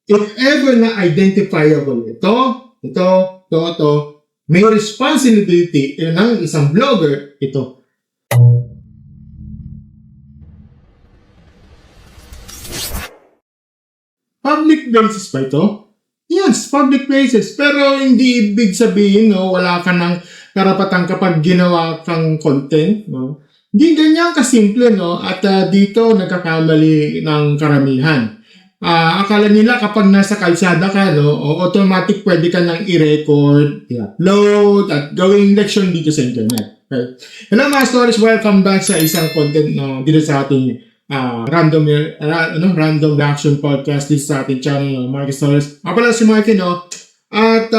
If ever na identifiable ito, may responsibility ng isang vlogger, ito. Public places ba ito? Yes, public places. Pero hindi ibig sabihin, no, wala ka ng karapatan kapag ginawa kang content, no? Hindi ganyan kasimple, no? At dito nagkakamali ng karamihan. Akala nila kapag nasa kalsada ka, no, automatic pwede ka nang i-record, i-upload, at gawing leksyon dito sa internet. Okay? Hello mga stories, welcome back sa isang content dito sa ating random reaction podcast dito sa ating channel, Marky Stories. Ako pala si Marky, no? At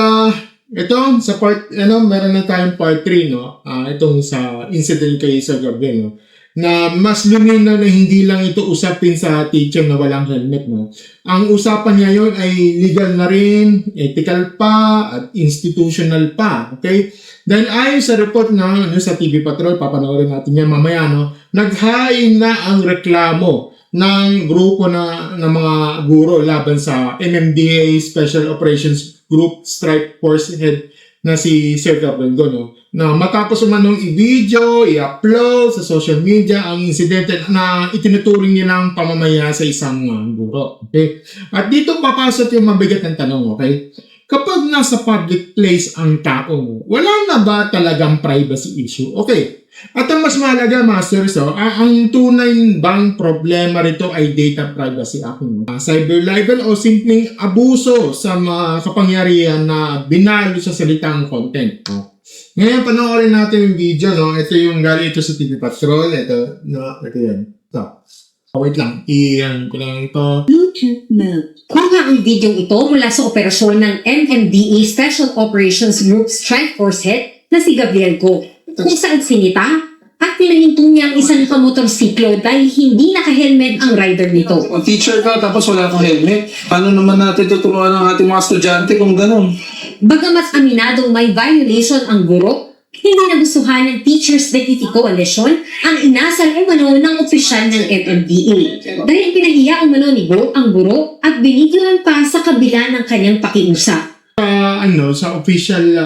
ito, sa part, meron na tayong part 3, no? Itong sa incident kay sa gabi, no? Na mas lumina na hindi lang ito usapin sa teacher na walang helmet, no? Ang usapan niya yon ay legal na rin, ethical pa, at institutional pa, okay? Dahil ayon sa report na sa TV Patrol, papanoorin natin yan mamaya, no? Naghain na ang reklamo ng grupo ng mga guro laban sa MMDA Special Operations Group Strike Force Head na si Sir Gabriel, no? Na matapos umanong i-video, i-upload sa social media ang insidente na itinuturing nilang pamamaya sa isang guro. Okay? At dito papasok yung mabigat ng tanong, okay? Kapag nasa public place ang tao, wala na ba talagang privacy issue? Okay. At ang mas mahalaga, Masters, ang tunay bang problema rito ay data privacy act, cyber libel o simpleng abuso sa mga kapangyarihan na binalo sa salitang content. Ngayon, panoorin natin yung video, no? Ito yung galing ito sa TV Patrol. Ito yan. Wait lang. Iyan ko lang ito. YouTube mode. Kuha ang video ito mula sa operasyon ng MMDA Special Operations Group Strike Force Head na si Gabriel Go, kung saan sinita at pinahintong niya ang isang kamotorsiklo dahil hindi naka-helmet ang rider nito. Teacher ka tapos wala kang helmet. Paano naman natin tuturuan ang ating mga estudyante kung gano'n? Bagamat aminadong may violation ang guro, hindi nagustuhan ng Teachers Deputy Coalition ang inasal umano ng opisyal ng MMDA. Dahil pinahiya umano ni Go ang guro at binidyoan pa sa kabila ng kanyang pakiusap. Sa official,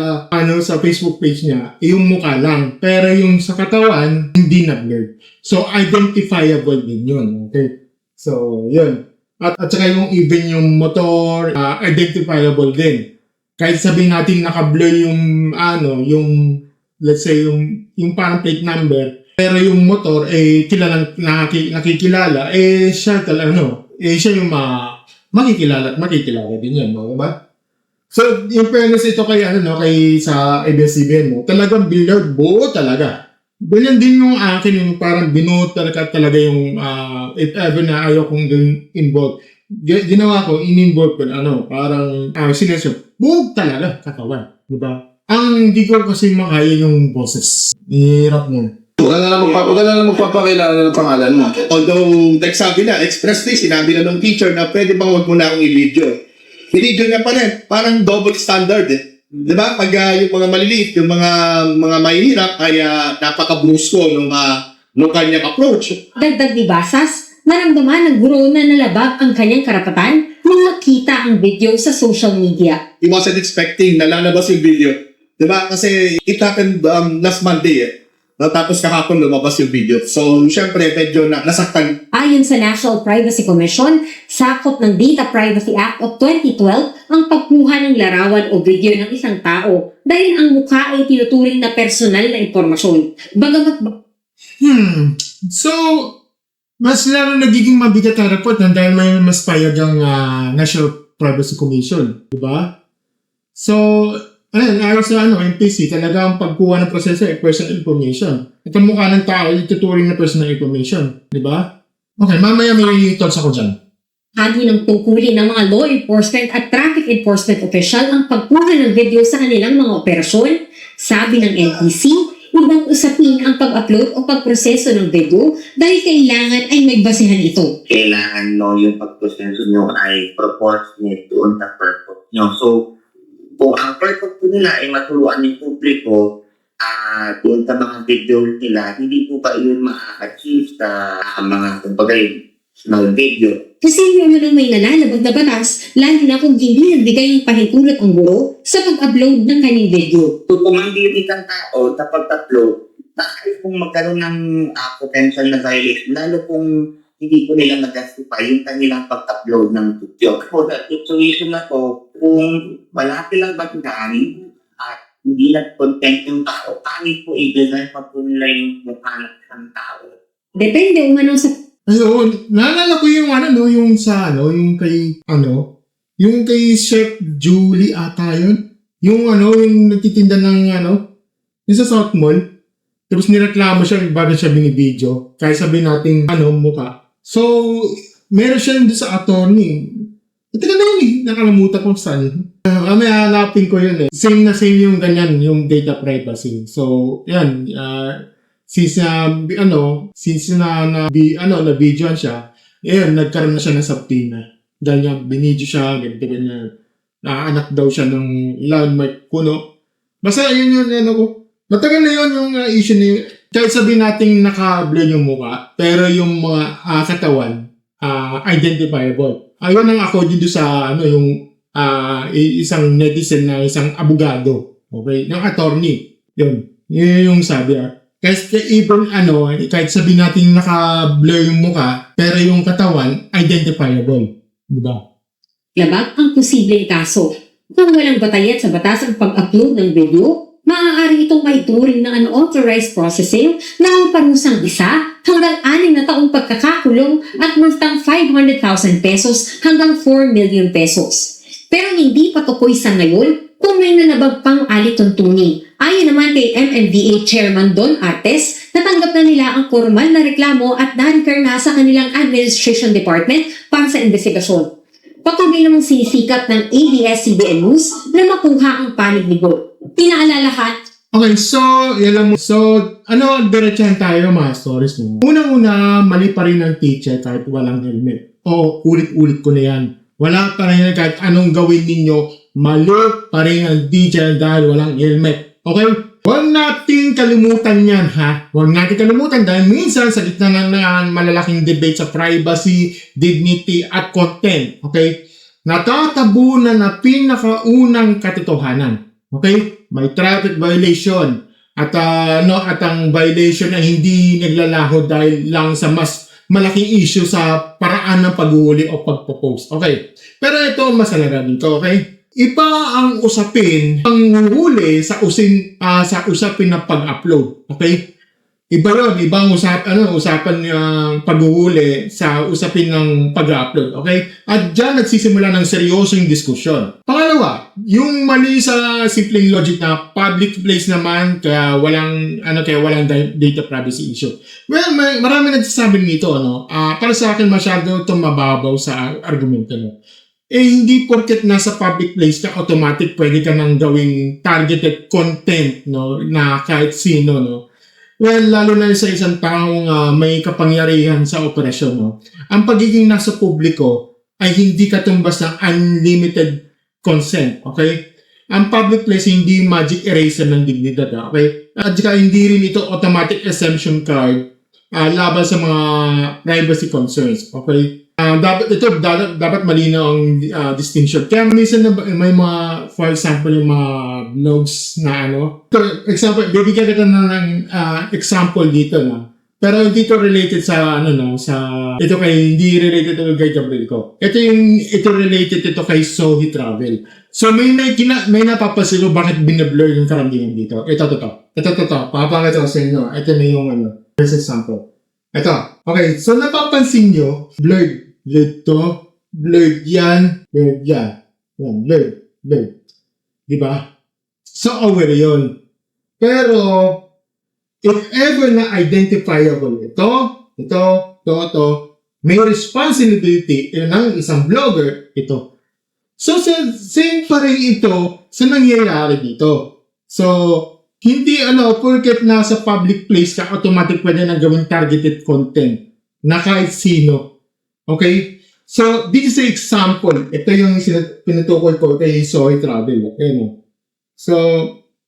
sa Facebook page niya, yung mukha lang. Pero yung sa katawan, hindi na blurred. So, identifiable din yun. Okay? So, yun. At saka yung even yung motor, identifiable din. Kahit sabihin natin naka-blur yung, let's say, yung parang plate number, pero yung motor, kilalang nakikilala, siya yung makikilala din yan, no? Diba? So, yung fairness ito kay sa ABS-CBN, no? Talagang blurred, buo talaga. Ganyan din yung akin, yung parang binuot talaga yung, if ever na ayaw kong involve. Ginawa ko, in-involve ko, parang, sinesyo, buo talaga, katawan, diba? Ang hindi ko kasi makaya yung boses. Hirap mo. Huwag ka na lang magpapakilala ng pangalan mo. Although, nagsabi na, expressly, sinabi na ng teacher na pwede bang huwag mo na akong i-video. I-video niya pa rin. Parang double standard eh. Diba? Pag yung mga maliliit, yung mga mahihirap ay napaka-brusko nung kanyang approach. Dagdag ni Basas, naramdaman ng guro na nalabag ang kanyang karapatan nung nakita ang video sa social media. He wasn't expecting na lalabas yung video. Diba? Kasi it happened last Monday eh. Tapos kahapon lumabas yung video. So, syempre, medyo nasaktan. Ayon sa National Privacy Commission, sakop ng Data Privacy Act of 2012 ang pagkuha ng larawan o video ng isang tao dahil ang mukha ay tinuturing na personal na impormasyon. Bagamat So, mas lalo nagiging mabigat ang report dahil may mas payag ang National Privacy Commission. Diba? So, ayon sa NPC, talaga ang pagkuha ng proseso ay personal information. Ito mukha ng tao, ituturing na personal information. Diba? Okay, mamaya may thoughts ako dyan. Ani ng tungkulin ng mga law enforcement at traffic enforcement official ang pagkuha ng video sa kanilang mga operasyon. Sabi ng NPC, ibang usapin ang pag-upload o pagproseso ng video dahil kailangan ay may basihan ito. Kailangan yung pagproseso nyo ay proportionate doon sa purpose nyo. So, kung ang purpose po nila ay maturuan ng publiko doon sa mga video nila, hindi po ba yun ma-achieve sa mga, kumbaga, video. Posible naman may nalalabag na batas, lalo na kung hindi nagbigay ng pahintulot ang guro sa pag-upload ng kanyang video. So, kung mandiri kang tao sa pag-upload, maaari kung magkaroon ng potential na violation, lalo kung hindi ko nila mag-justify yung kanilang pag-upload ng video. For that situation na to, kung wala silang bagdaan at hindi nag-content yung tao, pangit po i-design pa po nila yung mukha ng tao. Depende umano sa Ayun, naalala ko yung yung sa yung kay, yung kay Chef Julie ata yun. Yung yung nagtitinda ng yung sa South Mall. Tapos nireklamo siya bago siya binibidyo. Kaya sabihin natin, mukha. So, meron siya doon sa attorney. Ito na yun nakalamutan ko saan. May hanapin ko yun Same na same yung ganyan, yung data privacy. So, yan, since na videoan siya, nagkaroon na siya ng subpoena. Dahil niya, binidyo siya, ganyan. Naanak daw siya ng landmark puno. Basta yun ko. Matagal na yun yung issue ni, kahit sabihin natin naka-blur yung mukha, pero yung mga katawan, identifiable. Ayun ang ako dito sa, isang netizen na isang abogado. Okay? Ng attorney. Yun yung sabi Kasi even kahit sabihin natin naka-blur yung mukha, pero yung katawan, identifiable. Diba? labag ang posibleng kaso. Kung walang batalyan sa batas ang pag-upload ng video, maaari itong maituring ng unauthorized processing na ang parusang 1 hanggang 6 na taong pagkakakulong at multang 500,000 pesos hanggang 4 million pesos. Pero hindi pa tukoy sa ngayon kung may nanabag pang alituntunin. Ayon naman kay MMDA Chairman Don Artes, natanggap na nila ang formal na reklamo at na-refer na sa kanilang Administration Department para sa investigasyon. Patuloy namang sinisikat ng ABS-CBN News na makuha ang panig ni Go. Pinaalalahat. Okay, so, diretsahan tayo mga stories mo. Unang-una, mali pa rin ang teacher kahit walang helmet. O, ulit-ulit ko na yan. Wala pa rin kahit anong gawin ninyo, mali pa rin ang teacher dahil walang helmet. Okay? Huwag natin kalimutan yan, ha? Huwag natin kalimutan dahil minsan sa gitna ng malalaking debate sa privacy, dignity, at content, okay? Natatabunan na pinakaunang katotohanan. Okay? May traffic violation. At ang violation ay hindi naglalaho dahil lang sa mas malaking issue sa paraan ng pag-uuli o pagpo-post. Okay? Pero ito mas alaga dito, okay? Iba ang usapin ang huli sa usapin ng pag-upload. Okay? Iba yun. Iba ang usapan ng pag-uhuli sa usapin ng pag-upload. Okay? At dyan nagsisimula ng seryosong diskusyon. Pangalawa, yung mali sa simpleng logic na public place naman kaya walang data privacy issue. Well, marami nagsasabi nito, para sa akin masyado itong mababaw sa argumento mo. Hindi porket nasa public place ka automatic pwede ka nang gawing targeted content na kahit sino Well, lalo na sa isang taong may kapangyarihan sa operasyon ang pagiging nasa publiko ay hindi katumbas ng unlimited consent, okay? Ang public place hindi magic eraser ng dignidad, okay? At saka hindi rin ito automatic exemption card laban sa mga privacy concerns, okay? Dapat malinaw ang distinction. Kaya minsan may mga, for example, yung mga blogs na example, bibigyan kita ng example dito pero dito related sa hindi related to kay Gabriel ko. Ito related kay Sohi Travel. So may napapasin ko bakit binablur yung karamihan dito. Ito. Papakita ko sa inyo. Ito na yung first example. Ito. Okay, so napapansin nyo, blurred. Blurred to, blurred yan, blurred yan. Yan, blurred. Diba? So, aware yun. Pero, if ever na identifiable ito, may responsibility ng isang blogger, ito. So, same pa rin ito sa nangyayari dito. So, hindi porket nasa public place ka, automatic pwede na gawing targeted content na kahit sino. Okay? So, this is an example. Ito yung pinutukol ko kay Soy Travel. Okay, no? So,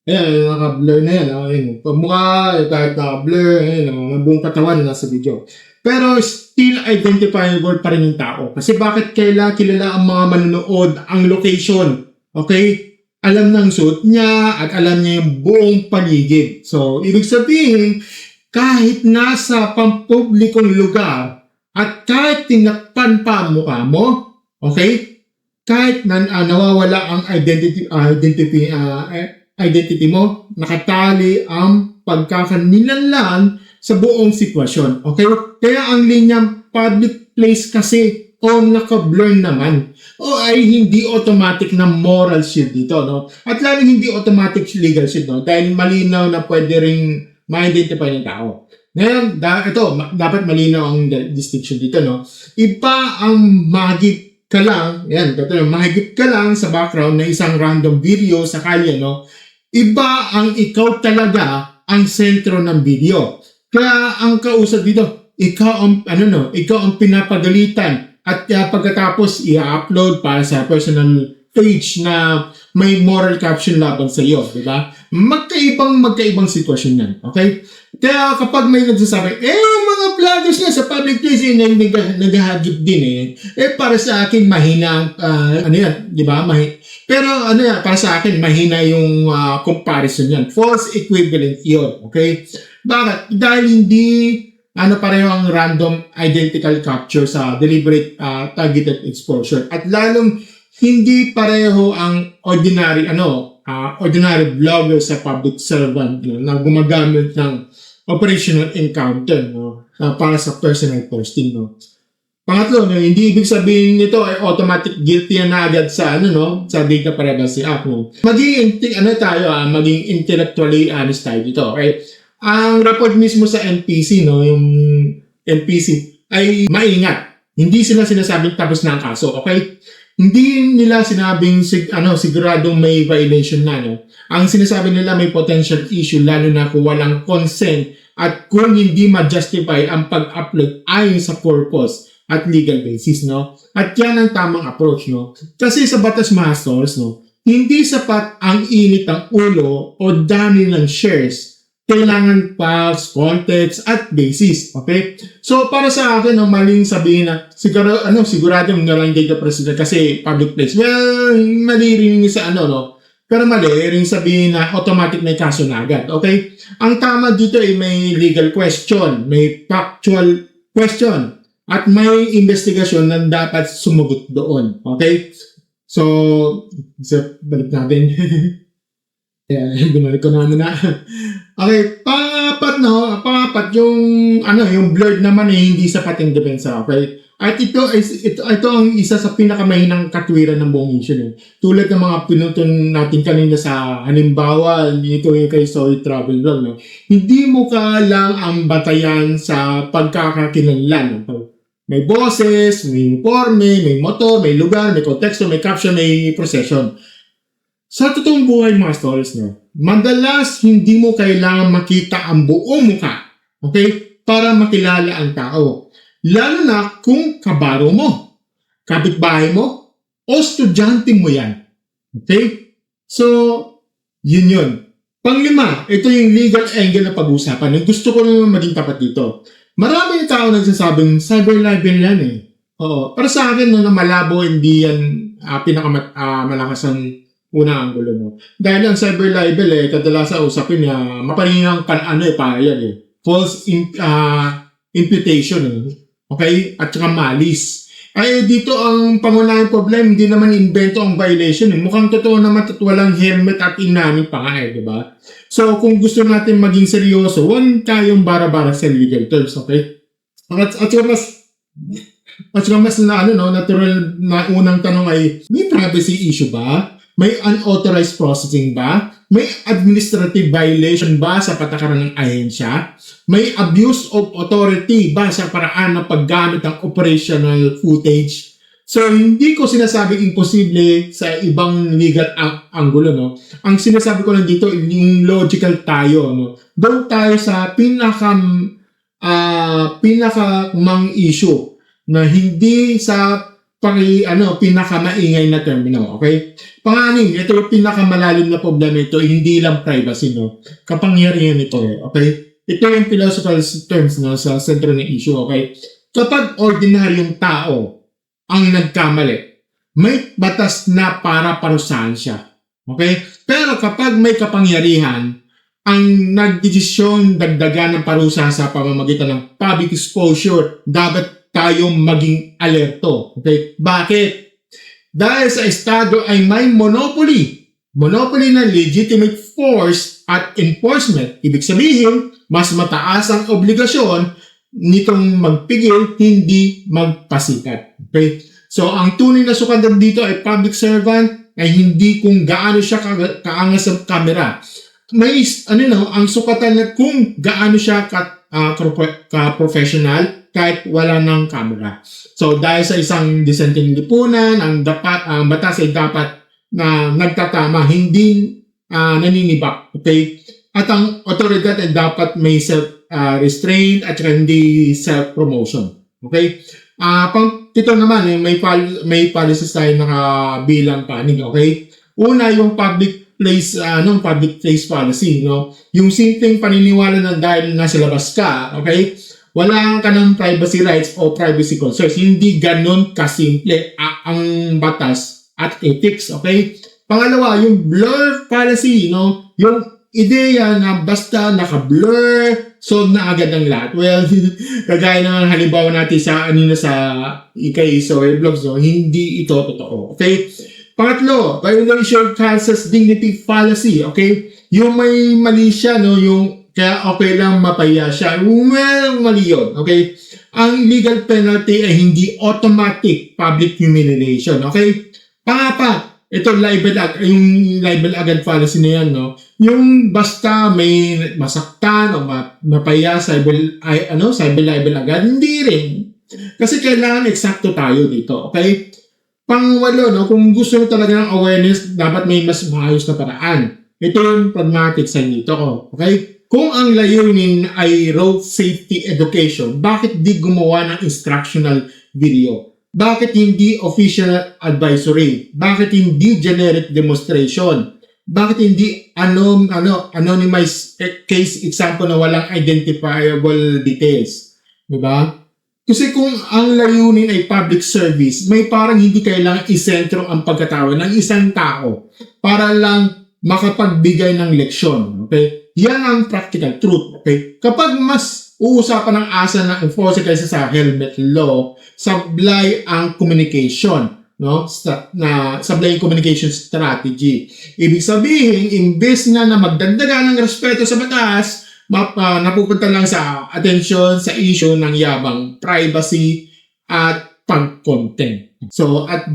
Ayan, naka-blur na yan. Ayan, pagmukha, kahit naka-blur, ayan, ang buong katawan na nasa video. Pero still identifiable pa rin yung tao. Kasi bakit kilala ang mga manonood ang location? Okay? Alam ng suot niya at alam niya yung buong paligid. So, ibig sabihin, kahit nasa pampublikong lugar at kahit tinakpan pa ang mukha mo, okay? Kahit nawawala ang identity mo, nakatali ang pagkakanilanlan sa buong sitwasyon. Okay? Kaya ang linyang public place kasi o naka-blur naman o ay hindi automatic na moral shield dito, no? At lalo hindi automatic legal shield, no? Dahil malinaw na pwede ring ma-identify ng tao. Ngayon, dapat malinaw ang distinction dito, no? Iba ang mahigit ka lang, mahigit ka lang sa background na isang random video sa kalye, no? Iba ang ikaw talaga ang sentro ng video. Kaya ang kausap dito, ikaw ang pinapagalitan at pagkatapos i-upload para sa personal page na may moral caption laban sa iyo, di ba? Magkaibang sitwasyon yan, okay? Kaya kapag may nagsasabi, mga vloggers na sa public place, naghahagip din para sa akin, mahina di ba? Pero para sa akin, mahina yung comparison yan. False equivalent yun, okay? Bakit? Dahil hindi pareho ang random identical capture sa deliberate targeted exposure. At lalong hindi pareho ang ordinary vlogger sa public servant na gumagamit ng operational encounter para sa personal posting. Pangatlo, hindi ibig sabihin nito ay automatic guilty na agad sa sa Data Privacy Act. Maging intellectually honest tayo dito. Okay? Ang report mismo sa NPC, yung NPC ay maingat. Hindi sila sinasabing tapos na ang kaso, okay? Hindi nila sinabing siguradong may violation na, Ang sinasabi nila may potential issue lalo na kung walang consent at kung hindi ma-justify ang pag-upload ayon sa purpose at legal basis, At yan ang tamang approach, Kasi sa batas masters, hindi sapat ang init ng ulo o dami ng shares. Kailangan facts, context, at basis. Okay? So, para sa akin, maling sabihin na sigurado yung nalang data president kasi public place. Well, mali rin sa Pero mali rin sabihin na automatic na kaso na agad. Okay? Ang tama dito ay may legal question, may factual question, at may investigasyon na dapat sumugot doon. Okay? So balik natin. Binalik ko na. Okay, pangapat yung blurred naman hindi sapat yung depensa, okay? At ito ang isa sa pinakamahinang katwiran ng buong issue. Tulad ng mga pinutun natin kanina sa halimbawa, dito yung kay Soy Travel Vlog, Hindi mo ka lang ang batayan sa pagkakakilanlan. May boses, may informe, may motor, may lugar, may konteksto, may caption, may procession. Sa totoong buhay mga stories, madalas hindi mo kailangan makita ang buong mukha, okay? Para makilala ang tao. Lalo na kung kabaro mo, kapitbahay mo, o estudyante mo yan. Okay? So, yun. Panglima, ito yung legal angle na pag-usapan. Gusto ko naman maging tapat dito. Maraming tao nagsasabing cyber libel yan Oo. Para sa akin, na malabo, hindi yan pinakamalakas ang unang anggulo Dahil ang cyber libel kadalasan usapin niya mapaningang false imputation okay? At saka malis. Ay dito ang pangunahing problem, hindi naman invento ang violation Mukhang totoo naman at walang helmet at inani pa nga di ba? So kung gusto natin maging seryoso, huwag tayong bara-bara sa legal terms, okay? At saka mas natural na unang tanong ay, may privacy issue ba? May unauthorized processing ba? May administrative violation ba sa patakaran ng ahensya? May abuse of authority ba sa paraan ng paggamit ng operational footage? So, hindi ko sinasabing imposible sa ibang legal angulo, Ang sinasabi ko lang dito, yung logical tayo, Doon tayo sa pinakamang issue na hindi sa pinakamaingay na termino, okay? Panganim, ito yung pinakamalalim na problema ito, hindi lang privacy, no? Kapangyarihan ito, okay? Ito yung philosophical terms, no, sa sentro ng issue, okay? Kapag ordinaryong tao ang nagkamali, may batas na para parusahan siya, okay? Pero kapag may kapangyarihan, ang nagdesisyon dagdagan ng parusa sa pamamagitan ng public exposure, dapat tayong maging alerto. Okay? Bakit? Dahil sa Estado ay may monopoly ng legitimate force at enforcement. Ibig sabihin, mas mataas ang obligasyon nitong magpigil, hindi magpasikat. Okay? So, ang tunay na sukatan dito ay public servant ay hindi kung gaano siya kaangas sa kamera. May ang sukatan na kung gaano siya ka-professional kahit wala ng camera. So dahil sa isang disenteng lipunan, ang batas ay dapat na nagtatama, hindi naninibak. Okay? At ang otoridad ay dapat may self-restraint at hindi self-promotion. Okay? Ito naman, may policies tayo nakabilang panig. Okay? Una, yung public place policy, no? Yung simpleng paniniwala na dahil nasa labas ka, okay? Wala ka ng privacy rights o privacy concerns. Hindi ganun kasimple ang batas at ethics, okay? Pangalawa, yung blur policy, no? Yung ideya na basta naka-blur, solve na agad ang lahat. Well, kagaya ng halimbawa natin sa Ikay-Soy Vlogs, no? Hindi ito totoo, okay? Pangatlo, violation causes dignity fallacy, okay? Yung may mali siya, no? Yung kaya okay lang mapaya siya. Well, mali yun, okay? Ang legal penalty ay hindi automatic public humiliation, okay? Pangapa, ito yung libel agad fallacy na yan, no? Yung basta may masaktan o mapaya cyber libel agad, hindi rin. Kasi kailangan eksakto tayo dito, okay? Pangwalo, no, kung gusto mo talaga ng awareness, dapat may mas maayos na paraan. Ito yung pragmatic sa dito ko. Okay? Kung ang layunin ay road safety education, bakit di gumawa ng instructional video? Bakit hindi official advisory? Bakit hindi generic demonstration? Bakit hindi anonymized case example na walang identifiable details? Diba? Kasi kung ang layunin ay public service, may parang hindi kailangan isentro ang pagkatao ng isang tao para lang makapagbigay ng leksyon. Okay? Yan ang practical truth. Okay? Kapag mas uusapan ng asa ng enforcer kaysa sa helmet law, sablay ang communication. No? Sablay ang communication strategy. Ibig sabihin, imbes na magdagdagan ng respeto sa batas, napupunta lang sa attention sa issue ng yabang privacy at pag-content. So, at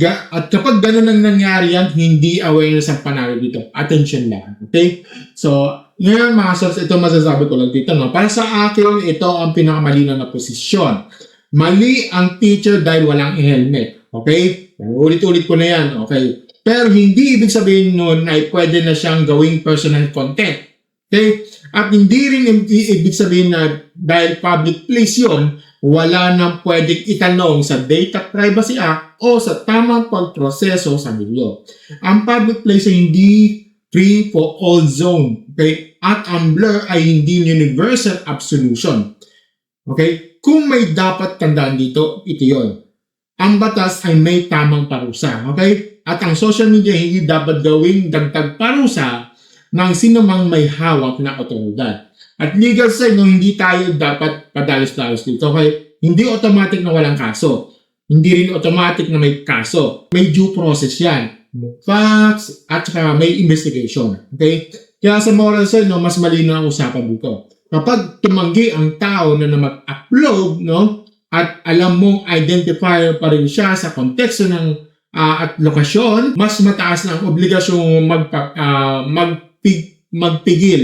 kapag gano'n ang nangyari yan, hindi awareness ang panalo dito. Attention lang. Okay? So, ngayon mga source, ito masasabi ko lang dito. No? Para sa akin, ito ang pinakamalinaw na posisyon. Mali ang teacher dahil walang helmet. Okay? Ulit-ulit ko na yan. Okay? Pero hindi ibig sabihin nun ay pwede na siyang gawing personal content. Okay? At hindi rin ibig sabihin na dahil public place yun, wala nang pwedeng itanong sa Data Privacy Act o sa tamang pagproseso sa video. Ang public place ay hindi free for all zone. Okay? At ang blur ay hindi universal absolution. Okay? Kung may dapat tandaan dito, ito yun. Ang batas ay may tamang parusa. Okay? At ang social media hindi dapat gawing dagdag parusa ng sino mang may hawak na otoridad. At legal side, hindi tayo dapat padalos-dalos dito. Okay? Hindi automatic na walang kaso. Hindi rin automatic na may kaso. May due process yan. Facts at saka may investigation. Okay? Kaya sa moral side, mas malinaw ang usapan dito. Kapag tumanggi ang tao na mag-upload, at alam mong identifier pa rin siya sa konteksto ng at lokasyon, mas mataas na ang obligasyong magpigil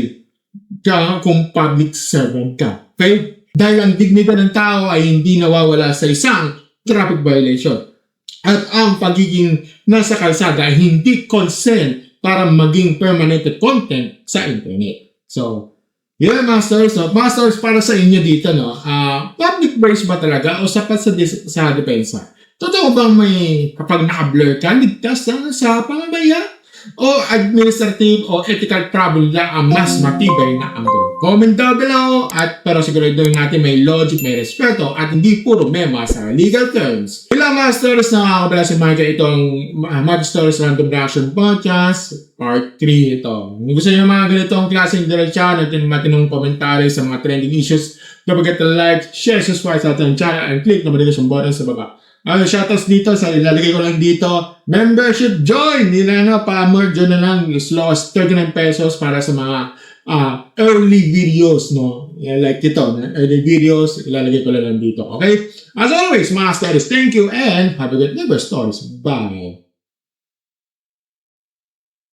kung public servant ka. Okay? Dahil ang dignidad ng tao ay hindi nawawala sa isang traffic violation. At ang pagiging nasa kalsada ay hindi consent para maging permanent content sa internet. So, yun masters. Masters para sa inyo dito, public brace ba talaga o sapat sa depensa? Totoo bang may kapag naka-blur ka, ligtas na sa pamamaya? O administrative o ethical trouble lang ang mas matibay na ang group? Comment down below at pero siguraduhin natin may logic, may respeto at hindi puro mema sa legal terms. Ilang mga stories na nakakabala si Michael itong Mag Stories Random Reaction Podcast Part 3 ito. Kung gusto niyo mga ganitong klaseng diretsyon at matinong komentary sa mga trending issues, don't forget to like, share, subscribe sa ating channel and click na notification button sa baba. Shoutouts dito sa ilalagay ko lang dito. Membership join! Nila na pa-merge na lang as low as 39 pesos para sa mga early videos, no? Like ito, early videos, ilalagay ko lang dito. Okay? As always, mga stories, thank you and have a good never stories. Bye!